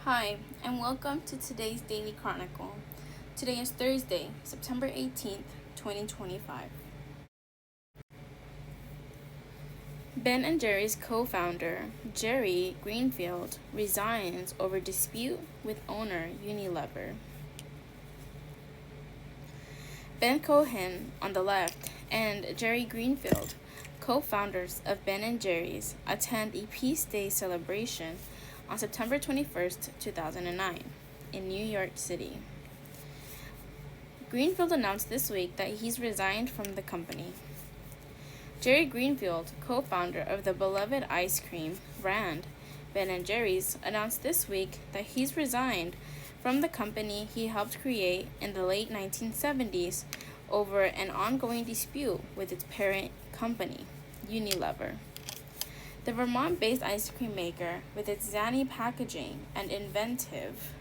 Hi, and welcome to today's Daily Chronicle. Today is Thursday, September 18th, 2025. Ben & Jerry's co-founder, Jerry Greenfield, resigns over dispute with owner Unilever. Ben Cohen, on the left, and Jerry Greenfield, co-founders of Ben & Jerry's, attend a Peace Day celebration on September 21st, 2009, in New York City. Greenfield announced this week that he's resigned from the company. Jerry Greenfield, co-founder of the beloved ice cream brand Ben & Jerry's, announced this week that he's resigned from the company he helped create in the late 1970s over an ongoing dispute with its parent company, Unilever. The Vermont-based ice cream maker, with its zany packaging and inventive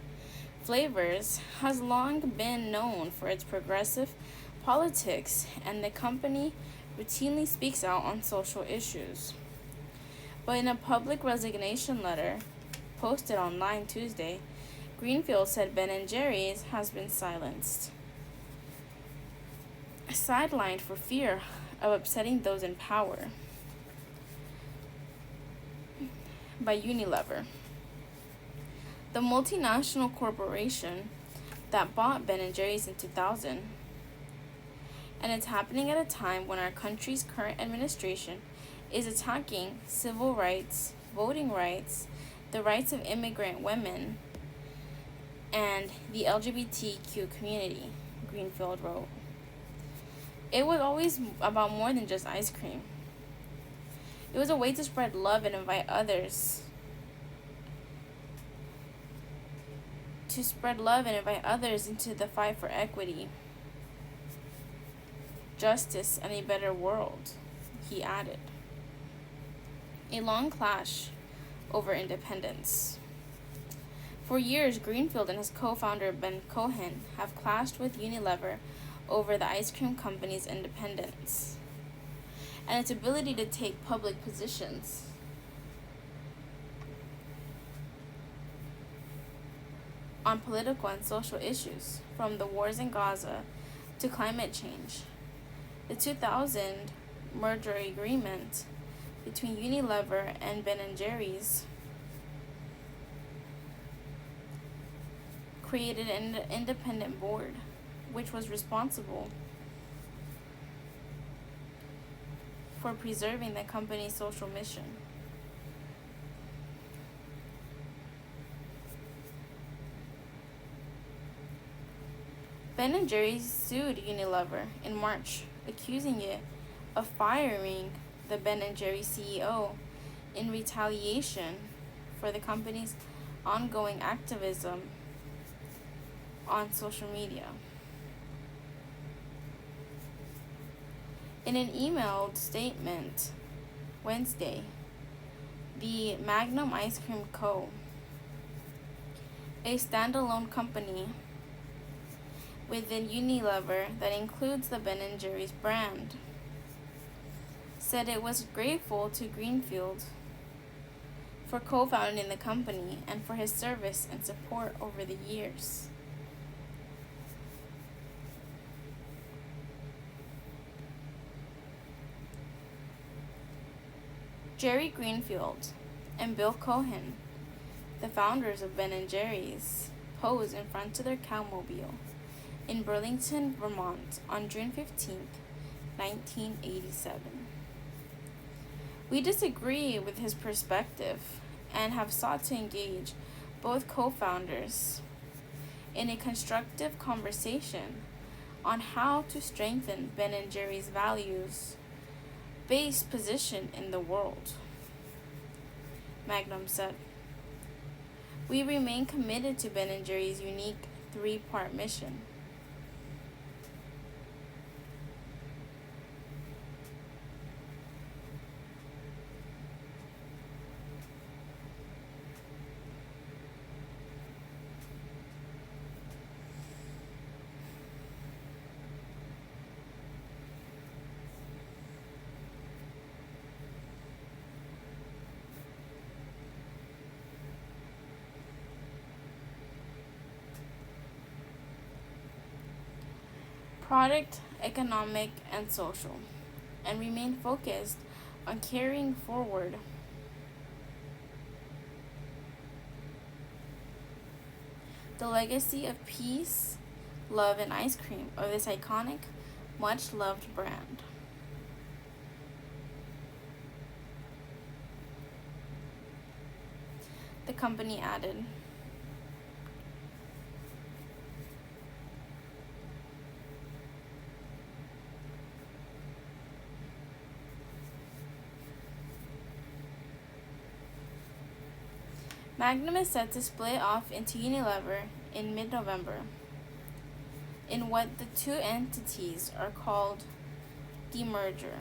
flavors, has long been known for its progressive politics, and the company routinely speaks out on social issues. But in a public resignation letter posted online Tuesday, Greenfield said Ben & Jerry's has been sidelined for fear of upsetting those in power by Unilever, the multinational corporation that bought Ben & Jerry's in 2000. And it's happening at a time when our country's current administration is attacking civil rights, voting rights, the rights of immigrant women, and the LGBTQ community, Greenfield wrote. It was always about more than just ice cream. It was a way to spread love and invite others into the fight for equity, justice, and a better world, he added. A long clash over independence. For years, Greenfield and his co-founder Ben Cohen have clashed with Unilever over the ice cream company's independence and its ability to take public positions. On political and social issues, from the wars in Gaza to climate change. The 2000 merger agreement between Unilever and Ben & Jerry's created an independent board, which was responsible for preserving the company's social mission. Ben & Jerry's sued Unilever in March, accusing it of firing the Ben & Jerry's CEO in retaliation for the company's ongoing activism on social media. In an emailed statement Wednesday, the Magnum Ice Cream Co., a standalone company within Unilever that includes the Ben & Jerry's brand, said it was grateful to Greenfield for co-founding the company and for his service and support over the years. Jerry Greenfield and Bill Cohen, the founders of Ben & Jerry's, posed in front of their cowmobile in Burlington, Vermont on June 15, 1987. We disagree with his perspective and have sought to engage both co-founders in a constructive conversation on how to strengthen Ben & Jerry's values-based position in the world, Magnum said. We remain committed to Ben & Jerry's unique three-part mission. product, economic, and social, and remain focused on carrying forward the legacy of peace, love, and ice cream of this iconic, much loved brand. The company added. Magnum is set to split off into Unilever in mid-November, in what the two entities are called demerger.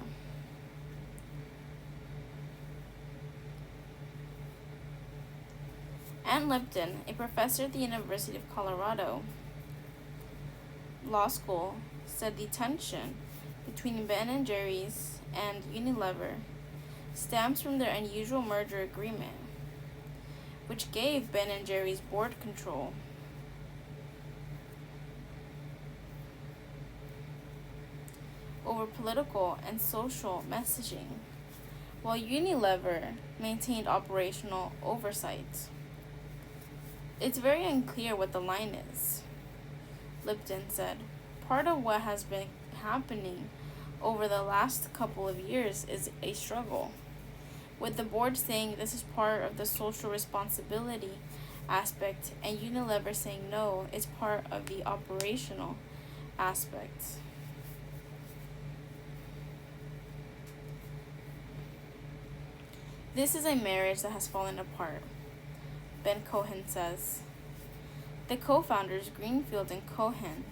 Ann Lipton, a professor at the University of Colorado Law School, said the tension between Ben & Jerry's and Unilever stems from their unusual merger agreement, which gave Ben & Jerry's board control over political and social messaging, while Unilever maintained operational oversight. It's very unclear what the line is, Lipton said. Part of what has been happening over the last couple of years is a struggle, with the board saying this is part of the social responsibility aspect and Unilever saying no, it's part of the operational aspect. This is a marriage that has fallen apart, Ben Cohen says. The co-founders, Greenfield and Cohen,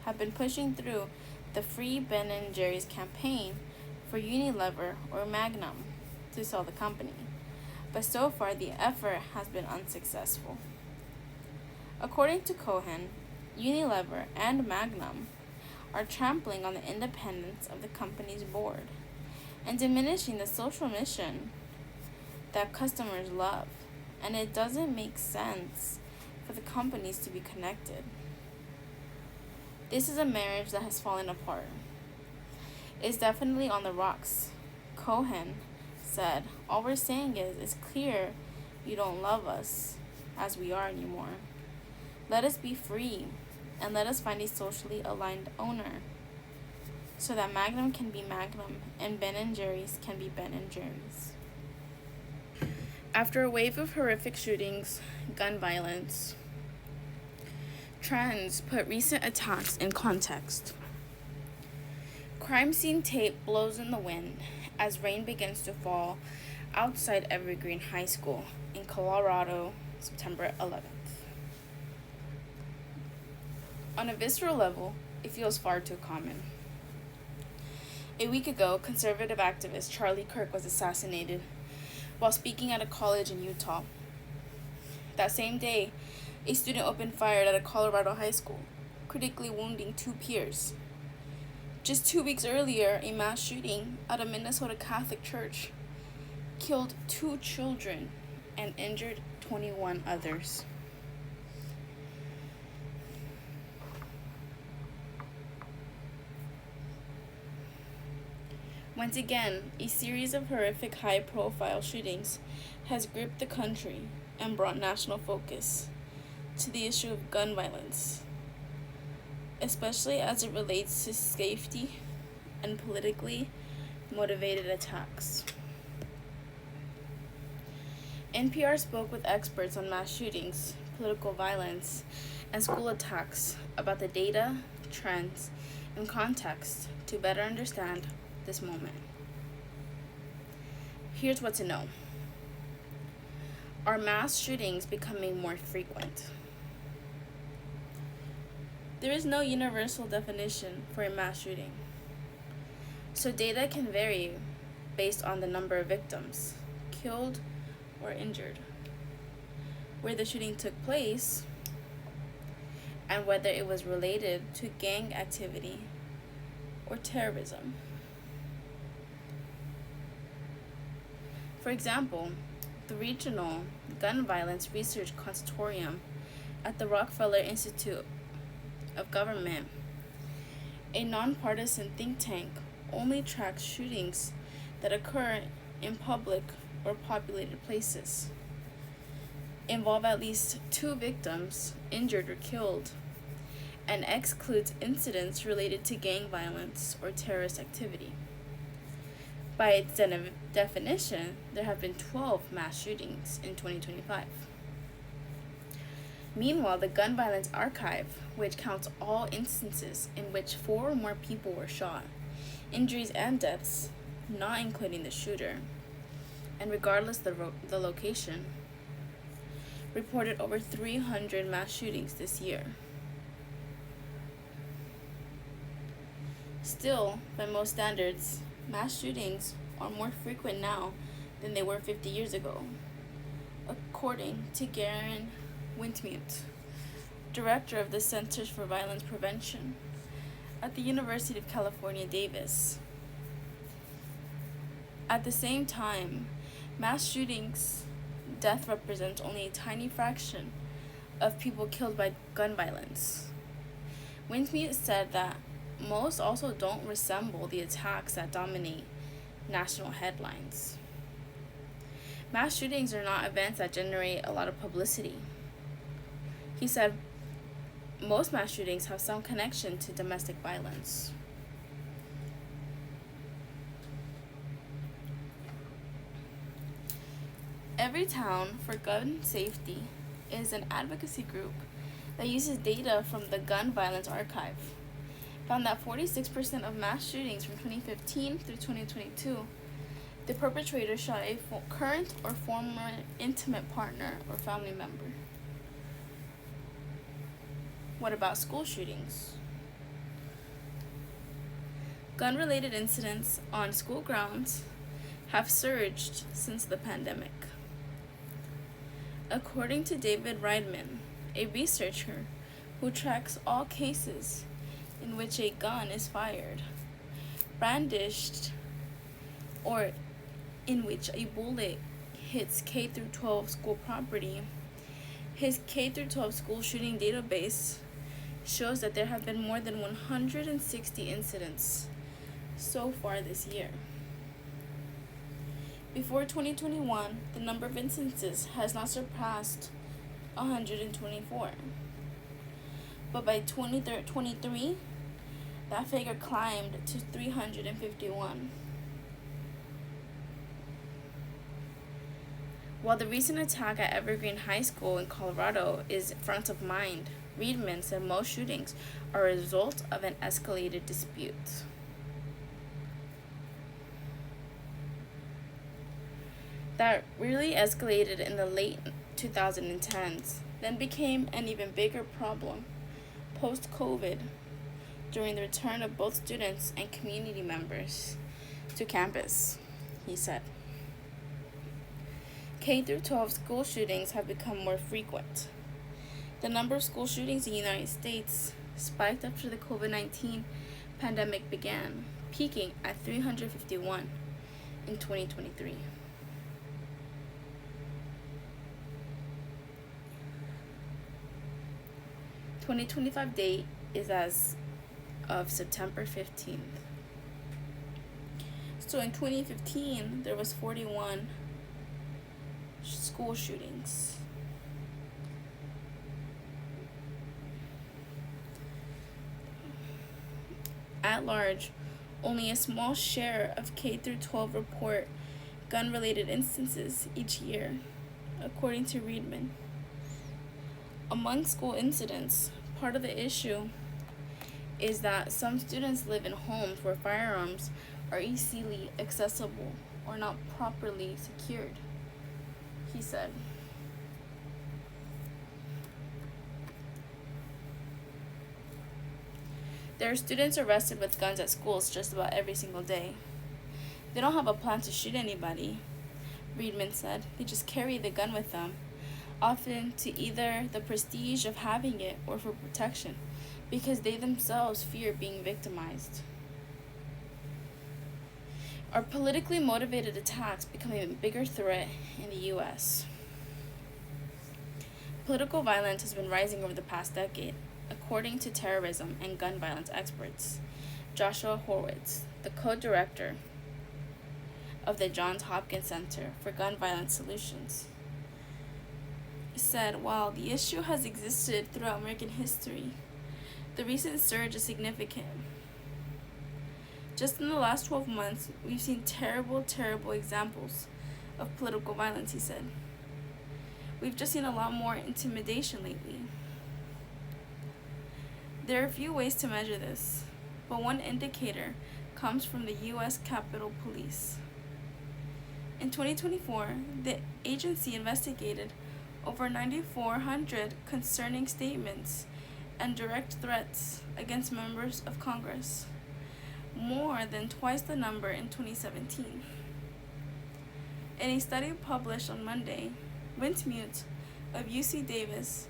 have been pushing through the Free Ben & Jerry's campaign for Unilever or Magnum to sell the company, but so far the effort has been unsuccessful. According to Cohen, Unilever and Magnum are trampling on the independence of the company's board and diminishing the social mission that customers love, and it doesn't make sense for the companies to be connected. This is a marriage that has fallen apart. It's definitely on the rocks, Cohen said. All we're saying is, it's clear you don't love us as we are anymore. Let us be free, and let us find a socially aligned owner so that Magnum can be Magnum and Ben & Jerry's can be Ben & Jerry's. After a wave of horrific shootings, gun violence, trends put recent attacks in context. Crime scene tape blows in the wind as rain begins to fall outside Evergreen High School in Colorado, September 11th. On a visceral level, it feels far too common. A week ago, conservative activist Charlie Kirk was assassinated while speaking at a college in Utah. That same day, a student opened fire at a Colorado high school, critically wounding 2 peers. Just 2 weeks earlier, a mass shooting at a Minnesota Catholic church killed 2 children and injured 21 others. Once again, a series of horrific high-profile shootings has gripped the country and brought national focus to the issue of gun violence, especially as it relates to safety and politically motivated attacks. NPR spoke with experts on mass shootings, political violence, and school attacks about the data, trends, and context to better understand this moment. Here's what to know. Are mass shootings becoming more frequent? There is no universal definition for a mass shooting, so data can vary based on the number of victims, killed or injured, where the shooting took place, and whether it was related to gang activity or terrorism. For example, the Regional Gun Violence Research Consortium at the Rockefeller Institute of Government A nonpartisan think tank only tracks shootings that occur in public or populated places, involve at least 2 victims injured or killed, and excludes incidents related to gang violence or terrorist activity. By its definition, there have been 12 mass shootings in 2025. Meanwhile, the Gun Violence Archive, which counts all instances in which 4 or more people were shot, injuries and deaths, not including the shooter, and regardless the location, reported over 300 mass shootings this year. Still, by most standards, mass shootings are more frequent now than they were 50 years ago, according to Garen Wintmut, director of the Centers for Violence Prevention at the University of California, Davis. At the same time, mass shootings death represents only a tiny fraction of people killed by gun violence. Wintmut said that most also don't resemble the attacks that dominate national headlines. Mass shootings are not events that generate a lot of publicity. He said most mass shootings have some connection to domestic violence. Every Town for Gun Safety is an advocacy group that uses data from the Gun Violence Archive. Found that 46% of mass shootings from 2015 through 2022, the perpetrator shot a current or former intimate partner or family member. What about school shootings? Gun-related incidents on school grounds have surged since the pandemic. According to David Reidman, a researcher who tracks all cases in which a gun is fired, brandished, or in which a bullet hits K-12 school property, his K-12 school shooting database shows that there have been more than 160 incidents so far this year. Before 2021, the number of instances has not surpassed 124. But by 2023, that figure climbed to 351. While the recent attack at Evergreen High School in Colorado is front of mind, Reidman said most shootings are a result of an escalated dispute. That really escalated in the late 2010s, then became an even bigger problem post-COVID during the return of both students and community members to campus, he said. K-12 school shootings have become more frequent. The number of school shootings in the United States spiked after the COVID-19 pandemic began, peaking at 351 in 2023. The 2025 date is as of September 15th. So in 2015, there was 41 school shootings. At large, only a small share of K-12 report gun-related instances each year, according to Reidman. Among school incidents, part of the issue is that some students live in homes where firearms are easily accessible or not properly secured, he said. There are students arrested with guns at schools just about every single day. They don't have a plan to shoot anybody, Reidman said. They just carry the gun with them, often to either the prestige of having it or for protection, because they themselves fear being victimized. Are politically motivated attacks becoming a bigger threat in the U.S.? Political violence has been rising over the past decade, according to terrorism and gun violence experts. Joshua Horwitz, the co-director of the Johns Hopkins Center for Gun Violence Solutions, said, while the issue has existed throughout American history, the recent surge is significant. Just in the last 12 months, we've seen terrible examples of political violence, he said. We've just seen a lot more intimidation lately. There are a few ways to measure this, but one indicator comes from the U.S. Capitol Police. In 2024, the agency investigated over 9,400 concerning statements and direct threats against members of Congress, more than twice the number in 2017. In a study published on Monday, Wintmute of UC Davis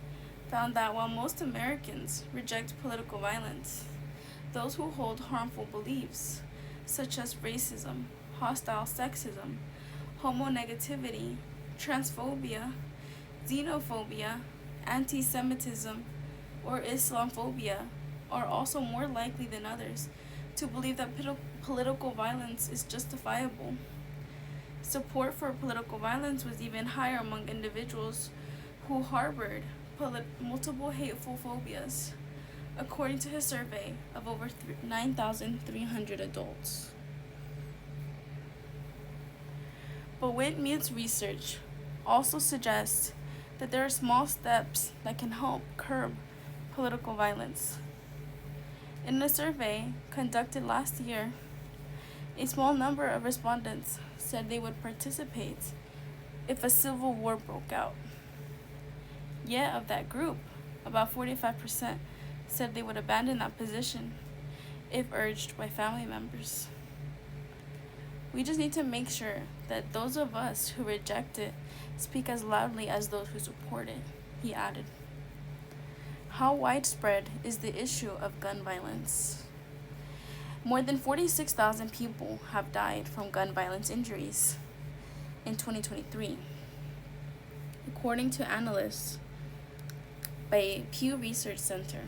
found that while most Americans reject political violence, those who hold harmful beliefs, such as racism, hostile sexism, homonegativity, transphobia, xenophobia, anti-Semitism, or Islamophobia, are also more likely than others to believe that political violence is justifiable. Support for political violence was even higher among individuals who harbored multiple hateful phobias, according to his survey of over 9,300 adults. But Wintmute's research also suggests that there are small steps that can help curb political violence. In a survey conducted last year, a small number of respondents said they would participate if a civil war broke out. Yet of that group, about 45% said they would abandon that position if urged by family members. We just need to make sure that those of us who reject it speak as loudly as those who support it, he added. How widespread is the issue of gun violence? More than 46,000 people have died from gun violence injuries in 2023, according to analysts by Pew Research Center,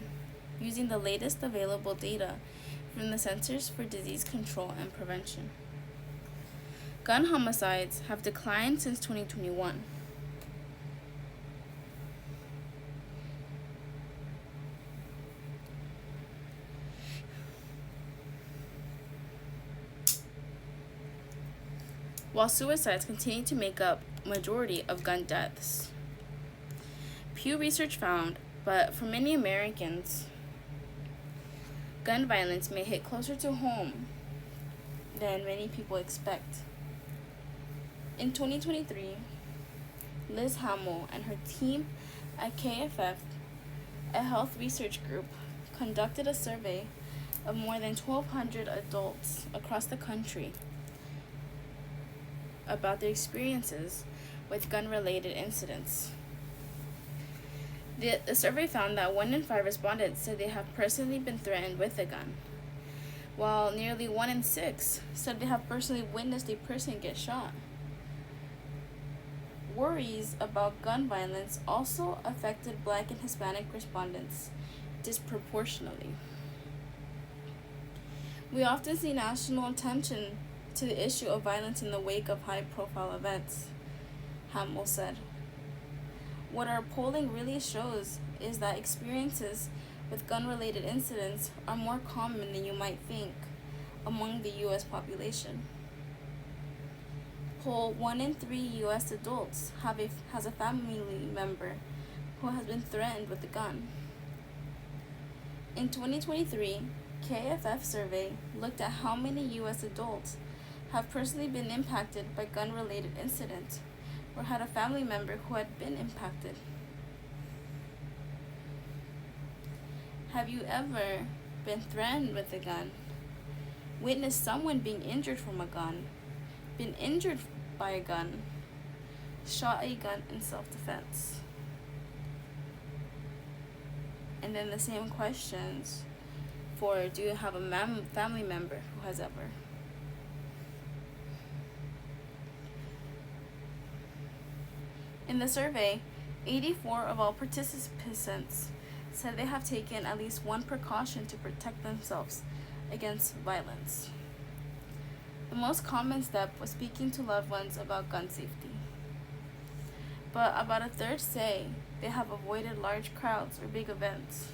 using the latest available data from the Centers for Disease Control and Prevention. Gun homicides have declined since 2021. While suicides continue to make up majority of gun deaths. Pew Research found, but for many Americans, gun violence may hit closer to home than many people expect. In 2023, Liz Hamill and her team at KFF, a health research group, conducted a survey of more than 1,200 adults across the country about their experiences with gun-related incidents. The survey found that 1 in 5 respondents said they have personally been threatened with a gun, while nearly 1 in 6 said they have personally witnessed a person get shot. Worries about gun violence also affected Black and Hispanic respondents disproportionately. We often see national attention to the issue of violence in the wake of high-profile events, Hamill said. What our polling really shows is that experiences with gun-related incidents are more common than you might think among the U.S. population. Poll 1 in 3 U.S. adults has a family member who has been threatened with a gun. In 2023, KFF survey looked at how many U.S. adults have personally been impacted by gun-related incidents or had a family member who had been impacted. Have you ever been threatened with a gun, witnessed someone being injured from a gun, been injured by a gun, shot a gun in self-defense? And then the same questions for, do you have a family member who has ever? In the survey, 84 of all participants said they have taken at least one precaution to protect themselves against violence. The most common step was speaking to loved ones about gun safety. But about a third say they have avoided large crowds or big events.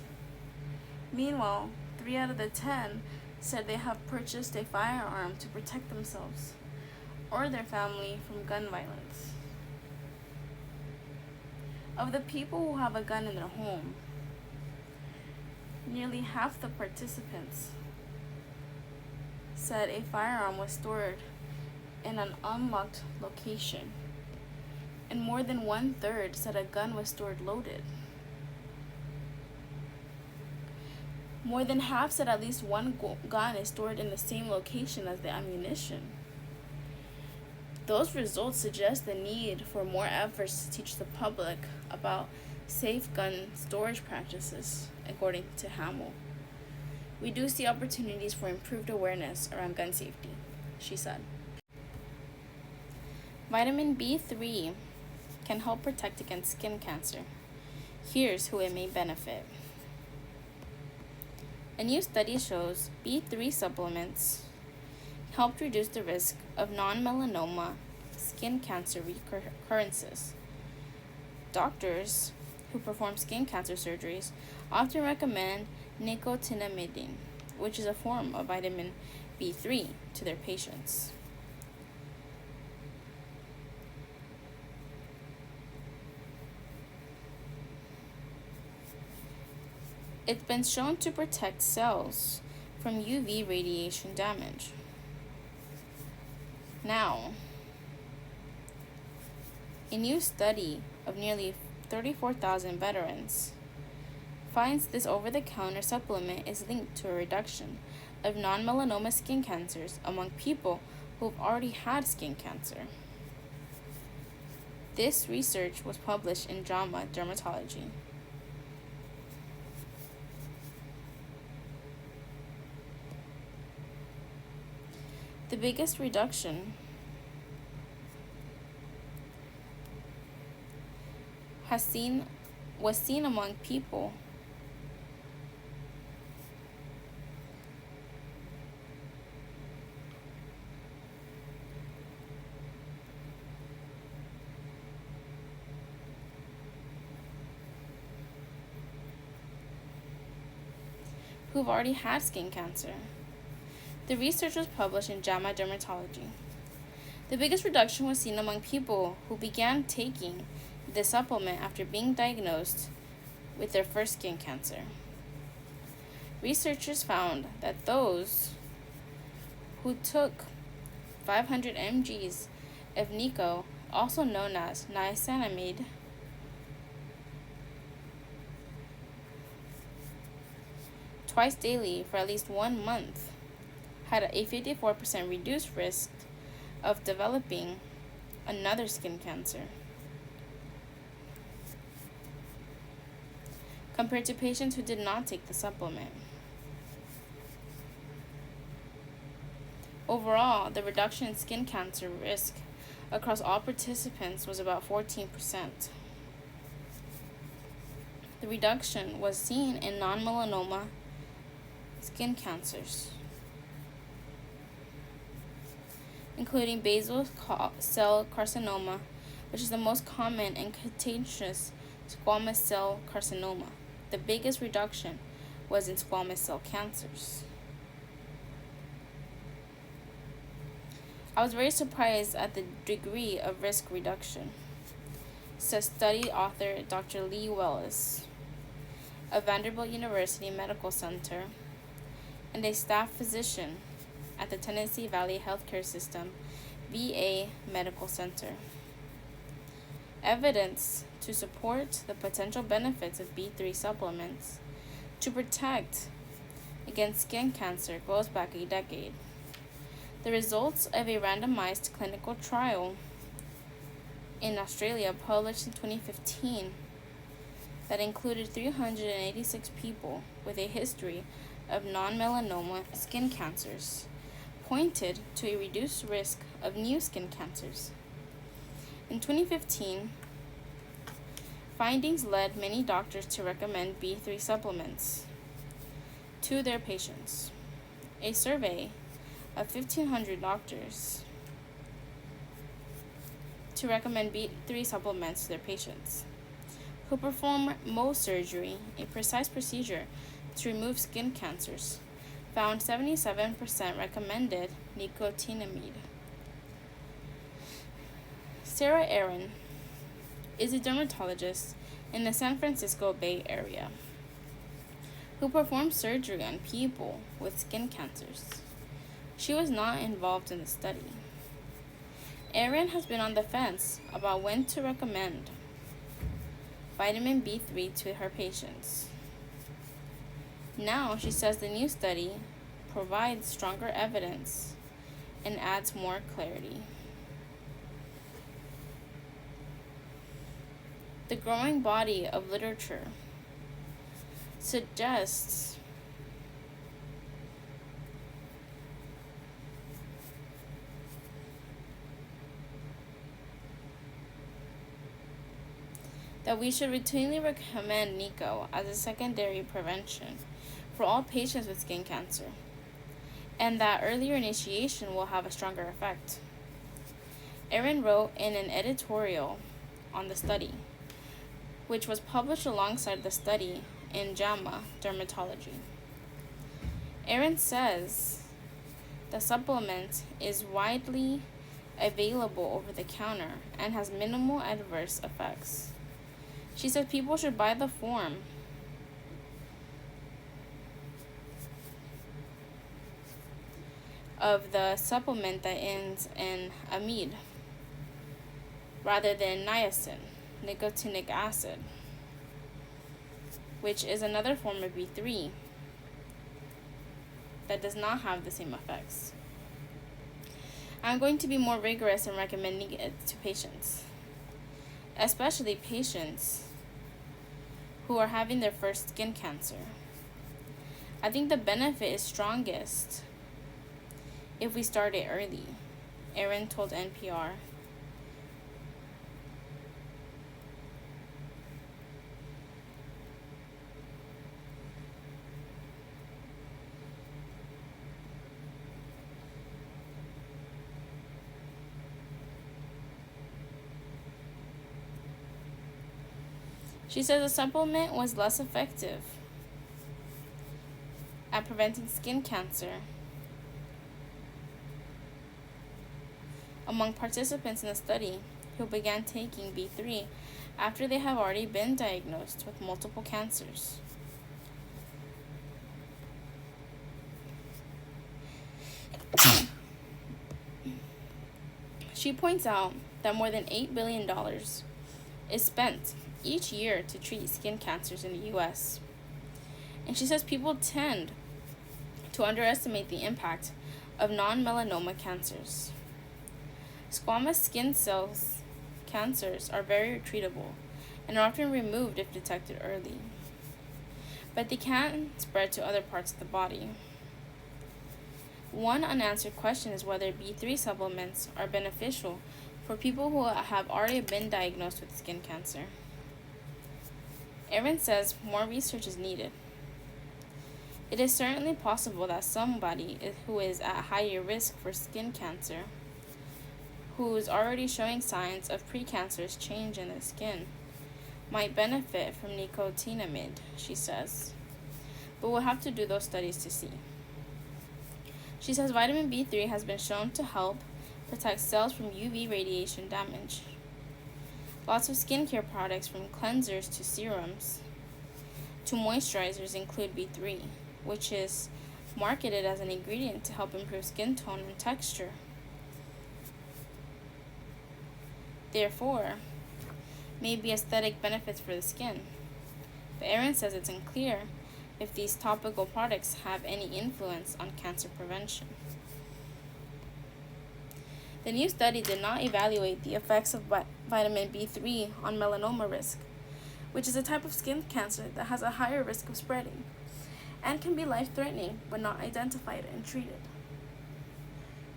Meanwhile, 3 out of the 10 said they have purchased a firearm to protect themselves or their family from gun violence. Of the people who have a gun in their home, nearly half the participants said a firearm was stored in an unlocked location, and more than 1/3 said a gun was stored loaded. More than half said at least one gun is stored in the same location as the ammunition. Those results suggest the need for more efforts to teach the public about safe gun storage practices, according to Hamill. We do see opportunities for improved awareness around gun safety, she said. Vitamin B3 can help protect against skin cancer. Here's who it may benefit. A new study shows B3 supplements helped reduce the risk of non-melanoma skin cancer recurrences. Doctors who perform skin cancer surgeries often recommend nicotinamide, which is a form of vitamin B3, to their patients. It's been shown to protect cells from UV radiation damage. Now, a new study of nearly 34,000 veterans finds this over-the-counter supplement is linked to a reduction of non-melanoma skin cancers among people who have already had skin cancer. This research was published in JAMA Dermatology. The biggest reduction was seen among people who've already had skin cancer. The research was published in JAMA Dermatology. The biggest reduction was seen among people who began taking the supplement after being diagnosed with their first skin cancer. Researchers found that those who took 500 mg of Nico, also known as niacinamide, twice daily for at least 1 month, had a 54% reduced risk of developing another skin cancer compared to patients who did not take the supplement. Overall, the reduction in skin cancer risk across all participants was about 14%. The reduction was seen in non-melanoma skin cancers, including basal cell carcinoma, which is the most common, and cutaneous squamous cell carcinoma. The biggest reduction was in squamous cell cancers. I was very surprised at the degree of risk reduction, says study author Dr. Lee Wells of Vanderbilt University Medical Center and a staff physician at the Tennessee Valley Healthcare System, VA Medical Center. Evidence to support the potential benefits of B3 supplements to protect against skin cancer goes back a decade. The results of a randomized clinical trial in Australia published in 2015 that included 386 people with a history of non-melanoma skin cancers pointed to a reduced risk of new skin cancers. In 2015, Findings led many doctors to recommend B3 supplements to their patients. A survey of 1,500 doctors to recommend B3 supplements to their patients who perform Mohs surgery, a precise procedure to remove skin cancers, found 77% recommended nicotinamide. Sarah Aaron is a dermatologist in the San Francisco Bay Area who performed surgery on people with skin cancers. She was not involved in the study. Aaron has been on the fence about when to recommend vitamin B3 to her patients. Now she says the new study provides stronger evidence and adds more clarity. The growing body of literature suggests that we should routinely recommend Nico as a secondary prevention for all patients with skin cancer, and that earlier initiation will have a stronger effect. Aaron wrote in an editorial on the study, which was published alongside the study in JAMA Dermatology. Aaron says the supplement is widely available over the counter and has minimal adverse effects. She said people should buy the form of the supplement that ends in amide rather than niacin, nicotinic acid, which is another form of B3 that does not have the same effects. I'm going to be more rigorous in recommending it to patients, especially patients who are having their first skin cancer. I think the benefit is strongest if we start it early, Aaron told NPR. She says the supplement was less effective at preventing skin cancer among participants in the study who began taking B3 after they have already been diagnosed with multiple cancers. She points out that more than $8 billion is spent each year to treat skin cancers in the U.S. And she says people tend to underestimate the impact of non-melanoma cancers. Squamous skin cells cancers are very treatable and are often removed if detected early, but they can spread to other parts of the body. One unanswered question is whether B3 supplements are beneficial for people who have already been diagnosed with skin cancer. Aaron says more research is needed. It is certainly possible that somebody who is at higher risk for skin cancer, who is already showing signs of precancerous change in their skin, might benefit from nicotinamide, she says. But we'll have to do those studies to see. She says vitamin B3 has been shown to help protect cells from UV radiation damage. Lots of skincare products, from cleansers to serums to moisturizers, include B3, which is marketed as an ingredient to help improve skin tone and texture. Therefore, may be aesthetic benefits for the skin. But Aaron says it's unclear if these topical products have any influence on cancer prevention. The new study did not evaluate the effects of vitamin B3 on melanoma risk, which is a type of skin cancer that has a higher risk of spreading and can be life-threatening when not identified and treated.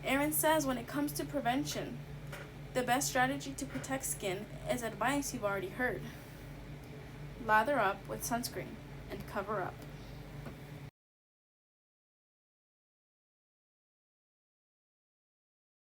Aaron says when it comes to prevention, the best strategy to protect skin is advice you've already heard. lather up with sunscreen, and cover up.